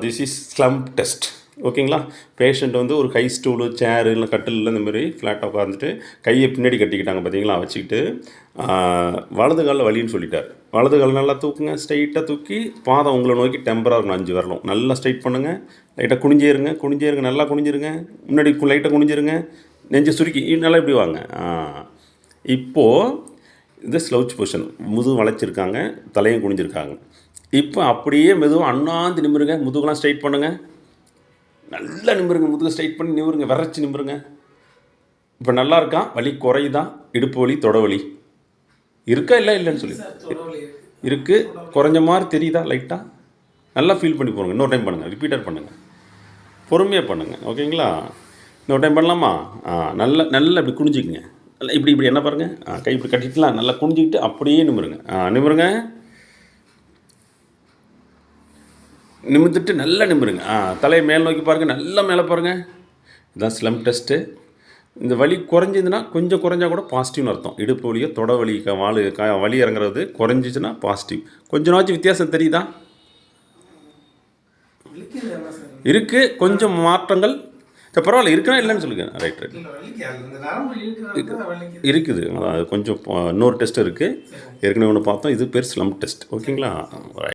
This is slump test. ஓகேங்களா? Patient வந்து ஒரு ஹை ஸ்டூலு, சேரு இல்லை கட்டிலில் இந்த மாதிரி ஃப்ளாட்டாக உட்காந்துட்டு கையை பின்னாடி கட்டிக்கிட்டாங்க பார்த்தீங்களா, வச்சுக்கிட்டு வலது காலில் வலின்னு சொல்லிட்டார். வலது கால் நல்லா தூக்குங்க, ஸ்ட்ரைட்டாக தூக்கி பாதம் உங்களை நோக்கி டெம்பராக இருக்கணும், 5 வரலும் நல்லா ஸ்ட்ரைட் பண்ணுங்கள். லைட்டாக குனிஞ்சேருங்க, நல்லா குனிஞ்சிருங்க. முன்னாடி லைட்டாக குனிஞ்சிருங்க, நெஞ்சு சுருக்கி நல்லா இப்படி வாங்க. இப்போது இது ஸ்லவுச் பொசிஷன், முதுகு வளைச்சிருக்காங்க, தலையும் குனிஞ்சிருக்காங்க. இப்போ அப்படியே மெதுவாக அண்ணாந்து நிமிருங்க, முதுகுலாம் ஸ்ட்ரைட் பண்ணுங்கள், நல்லா நிமிருங்க, முதுகு ஸ்ட்ரைட் பண்ணி நிமிருங்க, விரைச்சி நிமிருங்க. இப்போ நல்லா இருக்கா? வலி குறையுதா? இடுப்பு வலி, தொட வலி இருக்கா? இல்லைன்னு சொல்லி இருக்குது. குறைஞ்ச மாதிரி தெரியுதா? லைட்டாக நல்லா ஃபீல் பண்ணி போடுங்க. இன்னொரு டைம் பண்ணுங்கள், ரிப்பீட்டர் பண்ணுங்கள், பொறுமையாக பண்ணுங்கள். ஓகேங்களா? இன்னொரு டைம் பண்ணலாமா? நல்லா இப்படி குனிஞ்சிக்குங்க, நல்லா இப்படி என்ன பாருங்கள், கை இப்படி கட்டிட்டுலாம் நல்லா குனிஞ்சிக்கிட்டு அப்படியே நிமிருங்க. நிமிருங்க, நிமிர்ந்துட்டு நல்லா நிமிருங்க. தலையை மேல் நோக்கி பாருங்கள், நல்லா மேலே பாருங்கள். இதுதான் ஸ்லம் டெஸ்ட்டு. இந்த வலி குறைஞ்சிதுன்னா, கொஞ்சம் குறைஞ்சா கூட பாசிட்டிவ்னு அர்த்தம். இடுப்பு வலியோ தொட வலி வலி இறங்குறது குறைஞ்சிச்சுன்னா பாசிட்டிவ். கொஞ்ச நாச்சும் வித்தியாசம் தெரியுதா? இருக்குது, கொஞ்சம் மாற்றங்கள். சரி, பரவாயில்ல, இருக்குன்னா இல்லைன்னு சொல்லுங்கள். ரைட். இருக்குது. அது கொஞ்சம் இன்னொரு டெஸ்ட் இருக்குது, ஏற்கனவே ஒன்று பார்த்தோம். இது பேர் ஸ்லம் டெஸ்ட். ஓகேங்களா? ரைட்.